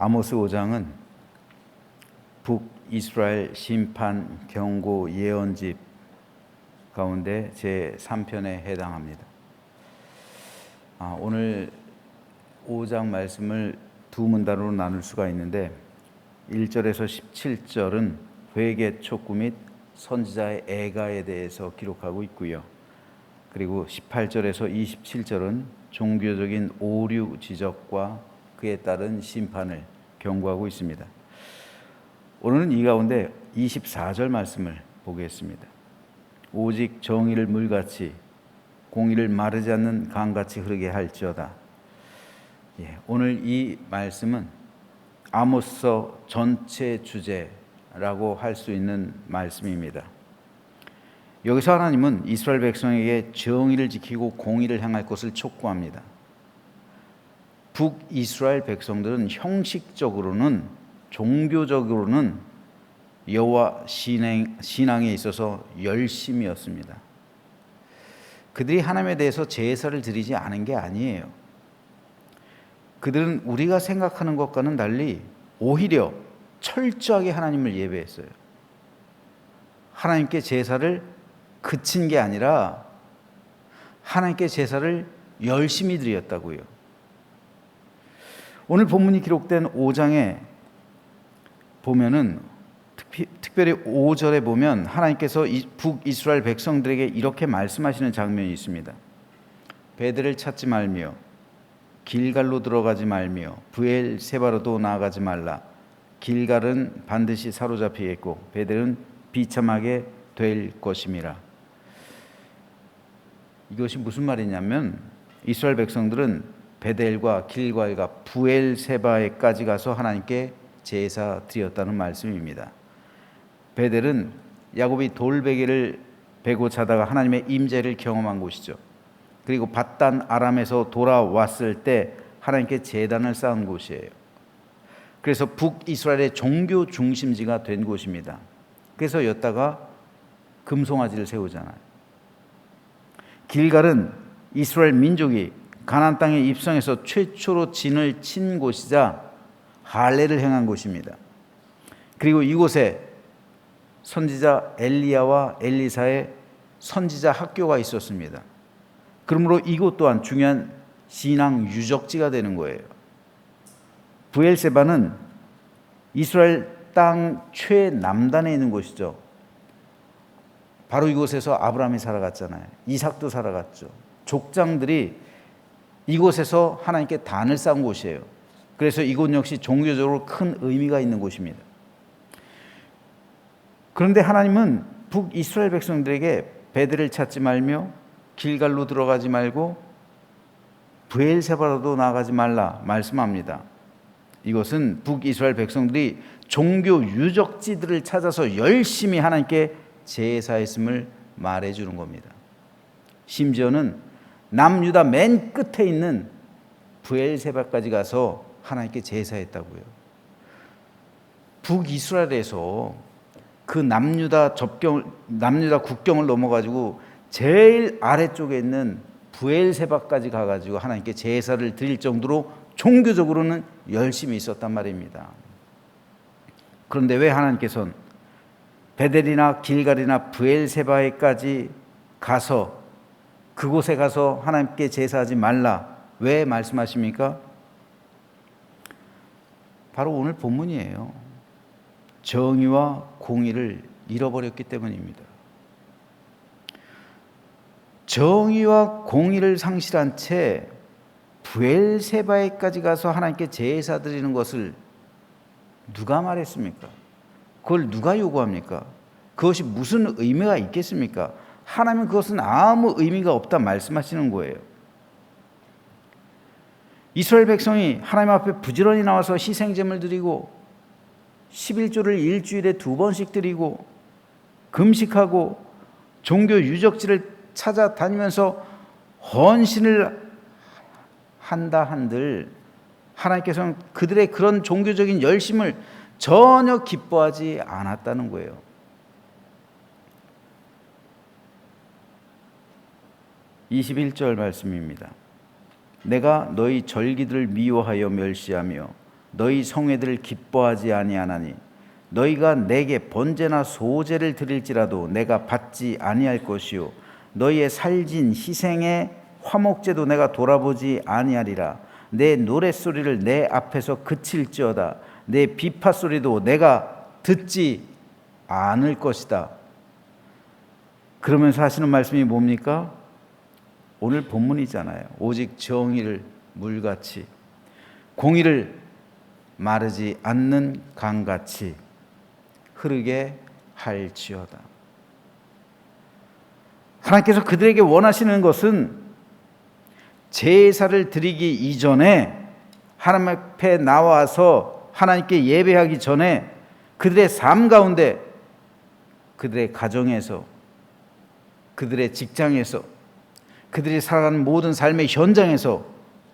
아모스 5장은 북이스라엘 심판 경고 예언집 가운데 제3편에 해당합니다. 오늘 5장 말씀을 두 문단으로 나눌 수가 있는데 1절에서 17절은 회개 촉구 및 선지자의 애가에 대해서 기록하고 있고요. 그리고 18절에서 27절은 종교적인 오류 지적과 그에 따른 심판을 경고하고 있습니다. 오늘은 이 가운데 24절 말씀을 보겠습니다. 오직 정의를 물같이 공의를 마르지 않는 강같이 흐르게 할지어다. 오늘 이 말씀은 아모스서 전체 주제라고 할 수 있는 말씀입니다. 여기서 하나님은 이스라엘 백성에게 정의를 지키고 공의를 행할 것을 촉구합니다. 북이스라엘 백성들은 형식적으로는 종교적으로는 여호와 신앙에 있어서 열심이었습니다. 그들이 하나님에 대해서 제사를 드리지 않은 게 아니에요. 그들은 우리가 생각하는 것과는 달리 오히려 철저하게 하나님을 예배했어요. 하나님께 제사를 그친 게 아니라 하나님께 제사를 열심히 드렸다고요. 오늘 본문이 기록된 5장에 보면은 특별히 5절에 보면 하나님께서 북이스라엘 백성들에게 이렇게 말씀하시는 장면이 있습니다. 베델을 찾지 말며 길갈로 들어가지 말며 브엘세바로도 나아가지 말라. 길갈은 반드시 사로잡히겠고 베델은 비참하게 될 것임이라. 이것이 무슨 말이냐면 이스라엘 백성들은 베델과 길갈과 브엘세바에까지 가서 하나님께 제사 드렸다는 말씀입니다. 베델은 야곱이 돌베개를 베고 자다가 하나님의 임재를 경험한 곳이죠. 그리고 밧단 아람에서 돌아왔을 때 하나님께 제단을 쌓은 곳이에요. 그래서 북이스라엘의 종교 중심지가 된 곳입니다. 그래서 여기다가 금송아지를 세우잖아요. 길갈은 이스라엘 민족이 가나안 땅에 입성해서 최초로 진을 친 곳이자 할례를 행한 곳입니다. 그리고 이곳에 선지자 엘리야와 엘리사의 선지자 학교가 있었습니다. 그러므로 이곳 또한 중요한 신앙 유적지가 되는 거예요. 브엘세바는 이스라엘 땅 최남단에 있는 곳이죠. 바로 이곳에서 아브라함이 살아갔잖아요. 이삭도 살아갔죠. 족장들이 이곳에서 하나님께 단을 쌓은 곳이에요. 그래서 이곳 역시 종교적으로 큰 의미가 있는 곳입니다. 그런데 하나님은 북이스라엘 백성들에게 베델을 찾지 말며 길갈로 들어가지 말고 브엘세바로도 나아가지 말라 말씀합니다. 이것은 북이스라엘 백성들이 종교 유적지들을 찾아서 열심히 하나님께 제사했음을 말해주는 겁니다. 심지어는 남유다 맨 끝에 있는 브엘세바까지 가서 하나님께 제사했다고요. 북이스라엘에서 그 남유다 국경을 넘어가지고 제일 아래쪽에 있는 브엘세바까지 가가지고 하나님께 제사를 드릴 정도로 종교적으로는 열심히 있었단 말입니다. 그런데 왜 하나님께서는 베델이나 길갈이나 브엘세바에까지 가서 그곳에 가서 하나님께 제사하지 말라 왜 말씀하십니까? 바로 오늘 본문이에요. 정의와 공의를 잃어버렸기 때문입니다. 정의와 공의를 상실한 채 브엘세바에까지 가서 하나님께 제사 드리는 것을 누가 말했습니까? 그걸 누가 요구합니까? 그것이 무슨 의미가 있겠습니까? 하나님은 그것은 아무 의미가 없다 말씀하시는 거예요. 이스라엘 백성이 하나님 앞에 부지런히 나와서 희생제물 드리고 11조를 일주일에 2번씩 드리고 금식하고 종교 유적지를 찾아다니면서 헌신을 한다 한들 하나님께서는 그들의 그런 종교적인 열심을 전혀 기뻐하지 않았다는 거예요. (21절) 말씀입니다. 내가 너희 절기들을 미워하여 멸시하며 너희 성회들을 기뻐하지 아니하나니 너희가 내게 번제나 소제를 드릴지라도 내가 받지 아니할 것이요 너희의 살진 희생의 화목제도 내가 돌아보지 아니하리라. 내 노랫소리를 내 앞에서 그칠지어다. 내 비파소리도 내가 듣지 않을 것이다. 그러면서 하시는 말씀이 뭡니까? 오늘 본문이잖아요. 오직 정의를 물같이, 공의를 마르지 않는 강같이 흐르게 할지어다. 하나님께서 그들에게 원하시는 것은 제사를 드리기 이전에, 하나님 앞에 나와서 하나님께 예배하기 전에 그들의 삶 가운데, 그들의 가정에서, 그들의 직장에서, 그들이 살아가는 모든 삶의 현장에서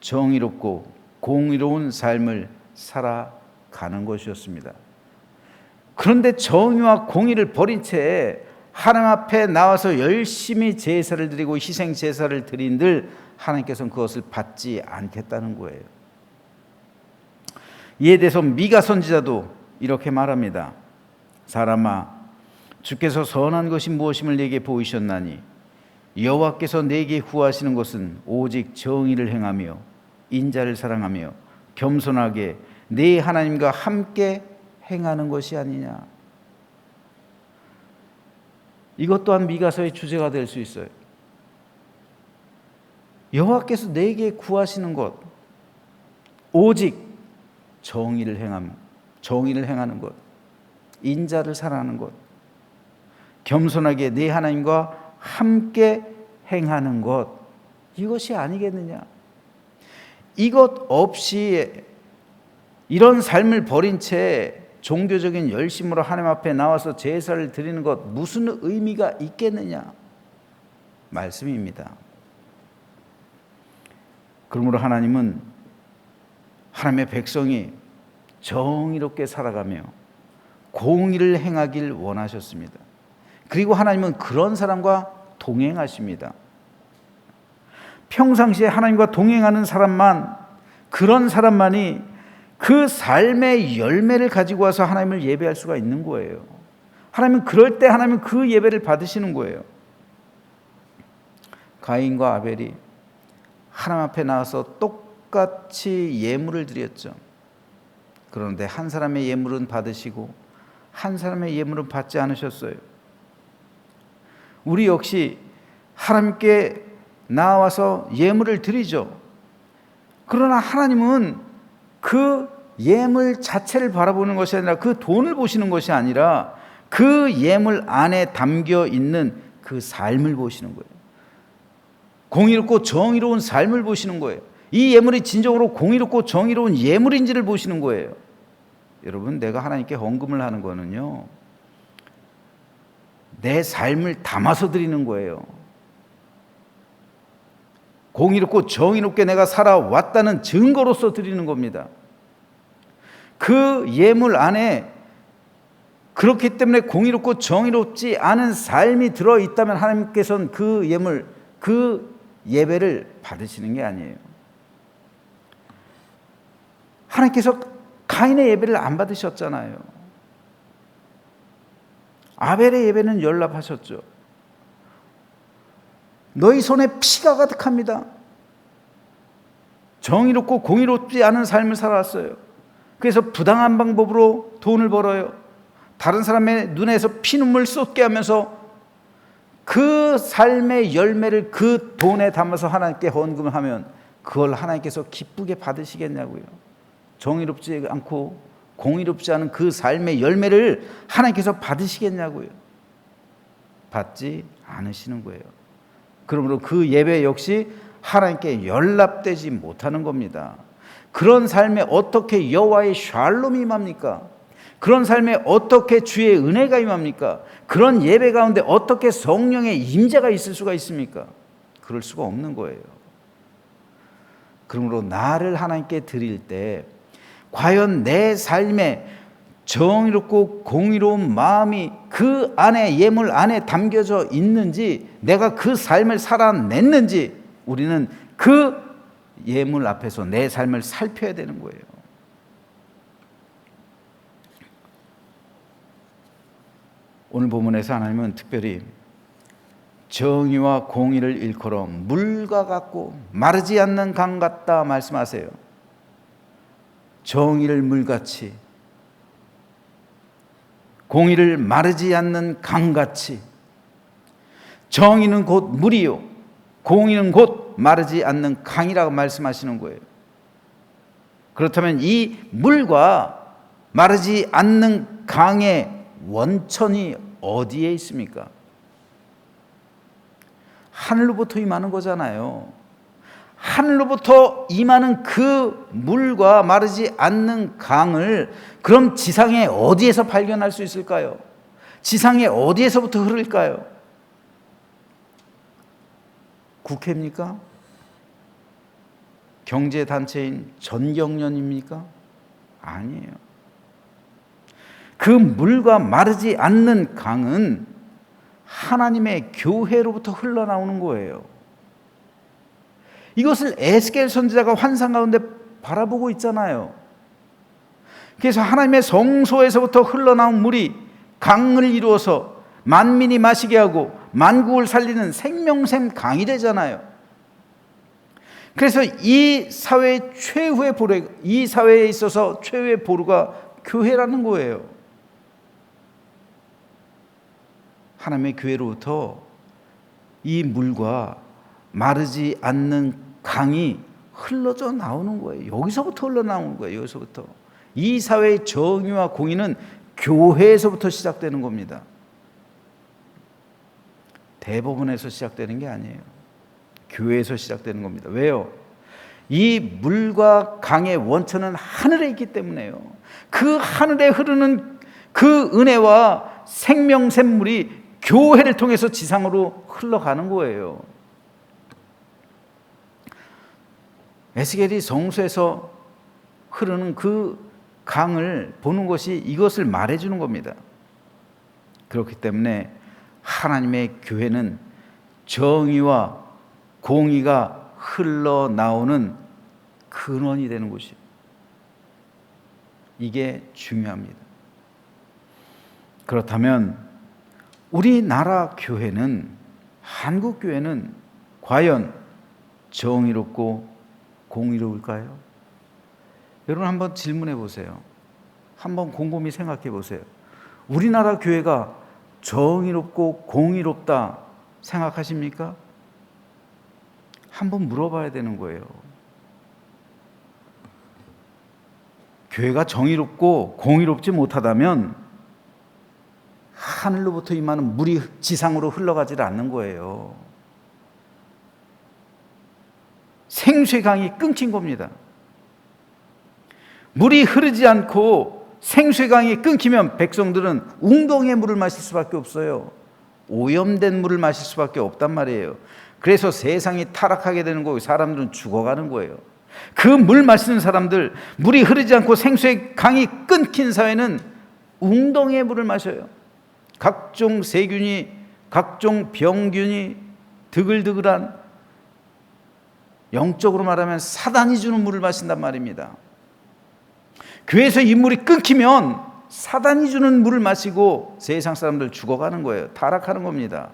정의롭고 공의로운 삶을 살아가는 것이었습니다. 그런데 정의와 공의를 버린 채 하나님 앞에 나와서 열심히 제사를 드리고 희생 제사를 드린들 하나님께서는 그것을 받지 않겠다는 거예요. 이에 대해서 미가 선지자도 이렇게 말합니다. 사람아, 주께서 선한 것이 무엇임을 내게 보이셨나니 여호와께서 내게 구하시는 것은 오직 정의를 행하며 인자를 사랑하며 겸손하게 네 하나님과 함께 행하는 것이 아니냐. 이것 또한 미가서의 주제가 될 수 있어요. 여호와께서 내게 구하시는 것, 오직 정의를 행하는 것, 인자를 사랑하는 것, 겸손하게 네 하나님과 함께 행하는 것, 이것이 아니겠느냐. 이것 없이 이런 삶을 버린 채 종교적인 열심으로 하나님 앞에 나와서 제사를 드리는 것 무슨 의미가 있겠느냐 말씀입니다. 그러므로 하나님은 하나님의 백성이 정의롭게 살아가며 공의를 행하길 원하셨습니다. 그리고 하나님은 그런 사람과 동행하십니다. 평상시에 하나님과 동행하는 사람만, 그런 사람만이 그 삶의 열매를 가지고 와서 하나님을 예배할 수가 있는 거예요. 하나님은 그럴 때 하나님은 그 예배를 받으시는 거예요. 가인과 아벨이 하나님 앞에 나와서 똑같이 예물을 드렸죠. 그런데 한 사람의 예물은 받으시고 한 사람의 예물은 받지 않으셨어요. 우리 역시 하나님께 나와서 예물을 드리죠. 그러나 하나님은 그 예물 자체를 바라보는 것이 아니라, 그 돈을 보시는 것이 아니라 그 예물 안에 담겨 있는 그 삶을 보시는 거예요. 공의롭고 정의로운 삶을 보시는 거예요. 이 예물이 진정으로 공의롭고 정의로운 예물인지를 보시는 거예요. 여러분, 내가 하나님께 헌금을 하는 거는요, 내 삶을 담아서 드리는 거예요. 공의롭고 정의롭게 내가 살아왔다는 증거로서 드리는 겁니다. 그 예물 안에 그렇기 때문에 공의롭고 정의롭지 않은 삶이 들어있다면 하나님께서는 그 예물, 그 예배를 받으시는 게 아니에요. 하나님께서 가인의 예배를 안 받으셨잖아요. 아벨의 예배는 연락하셨죠. 너희 손에 피가 가득합니다. 정의롭고 공의롭지 않은 삶을 살아왔어요. 그래서 부당한 방법으로 돈을 벌어요. 다른 사람의 눈에서 피눈물 쏟게 하면서 그 삶의 열매를 그 돈에 담아서 하나님께 헌금을 하면 그걸 하나님께서 기쁘게 받으시겠냐고요. 정의롭지 않고 공의롭지 않은 그 삶의 열매를 하나님께서 받으시겠냐고요. 받지 않으시는 거예요. 그러므로 그 예배 역시 하나님께 연락되지 못하는 겁니다. 그런 삶에 어떻게 여호와의 샬롬이 임합니까? 그런 삶에 어떻게 주의 은혜가 임합니까? 그런 예배 가운데 어떻게 성령의 임재가 있을 수가 있습니까? 그럴 수가 없는 거예요. 그러므로 나를 하나님께 드릴 때 과연 내 삶에 정의롭고 공의로운 마음이 그 안에, 예물 안에 담겨져 있는지, 내가 그 삶을 살아냈는지, 우리는 그 예물 앞에서 내 삶을 살펴야 되는 거예요. 오늘 본문에서 하나님은 특별히 정의와 공의를 일컬어 물과 같고 마르지 않는 강 같다 말씀하세요. 정의를 물같이, 공의를 마르지 않는 강같이. 정의는 곧 물이요, 공의는 곧 마르지 않는 강이라고 말씀하시는 거예요. 그렇다면 이 물과 마르지 않는 강의 원천이 어디에 있습니까? 하늘로부터 임하는 거잖아요. 하늘로부터 임하는 그 물과 마르지 않는 강을 그럼 지상에 어디에서 발견할 수 있을까요? 지상에 어디에서부터 흐를까요? 국회입니까? 경제단체인 전경련입니까? 아니에요. 그 물과 마르지 않는 강은 하나님의 교회로부터 흘러나오는 거예요. 이것을 에스겔 선지자가 환상 가운데 바라보고 있잖아요. 그래서 하나님의 성소에서부터 흘러나온 물이 강을 이루어서 만민이 마시게 하고 만국을 살리는 생명샘 강이 되잖아요. 그래서 이 사회의 최후의 보루, 이 사회에 있어서 최후의 보루가 교회라는 거예요. 하나님의 교회로부터 이 물과 마르지 않는 강이 흘러져 나오는 거예요. 여기서부터 흘러나오는 거예요. 여기서부터. 이 사회의 정의와 공의는 교회에서부터 시작되는 겁니다. 대법원에서 시작되는 게 아니에요. 교회에서 시작되는 겁니다. 왜요? 이 물과 강의 원천은 하늘에 있기 때문에요. 그 하늘에 흐르는 그 은혜와 생명샘물이 교회를 통해서 지상으로 흘러가는 거예요. 에스겔이 성소에서 흐르는 그 강을 보는 것이 이것을 말해주는 겁니다. 그렇기 때문에 하나님의 교회는 정의와 공의가 흘러나오는 근원이 되는 곳이에요. 이게 중요합니다. 그렇다면 우리나라 교회는, 한국 교회는 과연 정의롭고 공의로울까요? 여러분 한번 질문해 보세요. 한번 곰곰이 생각해 보세요. 우리나라 교회가 정의롭고 공의롭다 생각하십니까? 한번 물어봐야 되는 거예요. 교회가 정의롭고 공의롭지 못하다면 하늘로부터 임하는 물이 지상으로 흘러가지 않는 거예요. 생수강이 끊긴 겁니다. 물이 흐르지 않고 생수강이 끊기면 백성들은 웅덩이의 물을 마실 수밖에 없어요. 오염된 물을 마실 수밖에 없단 말이에요. 그래서 세상이 타락하게 되는 거고 사람들은 죽어가는 거예요. 그 물 마시는 사람들, 물이 흐르지 않고 생수의 강이 끊긴 사회는 웅덩이의 물을 마셔요. 각종 세균이, 각종 병균이, 드글드글한, 영적으로 말하면 사단이 주는 물을 마신단 말입니다. 교회에서 이 물이 끊기면 사단이 주는 물을 마시고 세상 사람들 죽어가는 거예요. 타락하는 겁니다.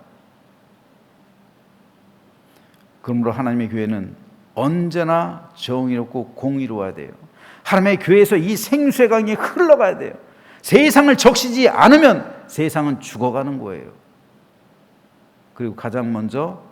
그러므로 하나님의 교회는 언제나 정의롭고 공의로워야 돼요. 하나님의 교회에서 이 생수의 강이 흘러가야 돼요. 세상을 적시지 않으면 세상은 죽어가는 거예요. 그리고 가장 먼저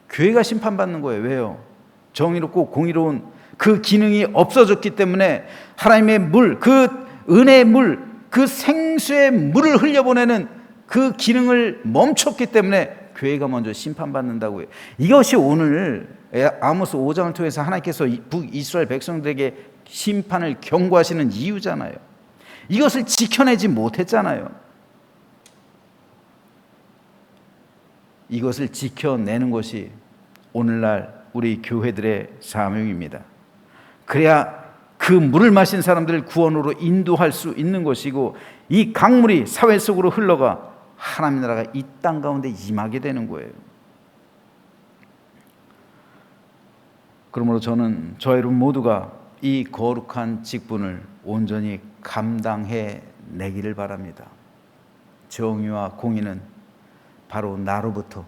교회가 심판받는 거예요. 왜요? 정의롭고 공의로운 그 기능이 없어졌기 때문에 하나님의 물, 그 은혜의 물, 그 생수의 물을 흘려보내는 그 기능을 멈췄기 때문에 교회가 먼저 심판받는다고요. 이것이 오늘 아모스 5장을 통해서 하나님께서 북이스라엘 백성들에게 심판을 경고하시는 이유잖아요. 이것을 지켜내지 못했잖아요. 이것을 지켜내는 것이 오늘날 우리 교회들의 사명입니다. 그래야 그 물을 마신 사람들을 구원으로 인도할 수 있는 것이고, 이 강물이 사회 속으로 흘러가 하나님 나라가 이 땅 가운데 임하게 되는 거예요. 그러므로 저는 저 여러분 모두가 이 거룩한 직분을 온전히 감당해 내기를 바랍니다. 정의와 공의는 바로 나로부터,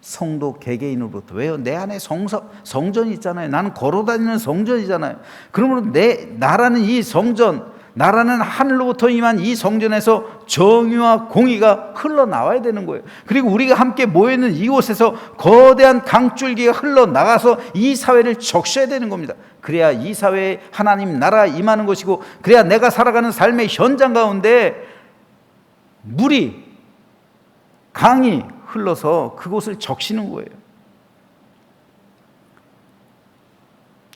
성도 개개인으로부터. 왜요? 내 안에 성전이 있잖아요. 나는 걸어다니는 성전이잖아요. 그러므로 나라는 이 성전, 나라는 하늘로부터 임한 이 성전에서 정의와 공의가 흘러나와야 되는 거예요. 그리고 우리가 함께 모여있는 이곳에서 거대한 강줄기가 흘러나가서 이 사회를 적셔야 되는 겁니다. 그래야 이 사회에 하나님 나라가 임하는 것이고, 그래야 내가 살아가는 삶의 현장 가운데 물이, 강이 흘러서 그곳을 적시는 거예요.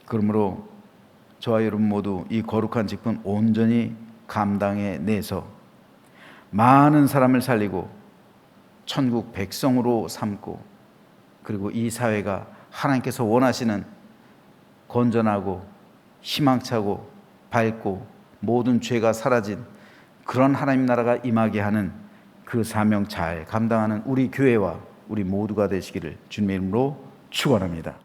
그러므로 저와 여러분 모두 이 거룩한 직분 온전히 감당해내서 많은 사람을 살리고 천국 백성으로 삼고, 그리고 이 사회가 하나님께서 원하시는 건전하고 희망차고 밝고 모든 죄가 사라진 그런 하나님 나라가 임하게 하는 그 사명 잘 감당하는 우리 교회와 우리 모두가 되시기를 주님의 이름으로 축원합니다.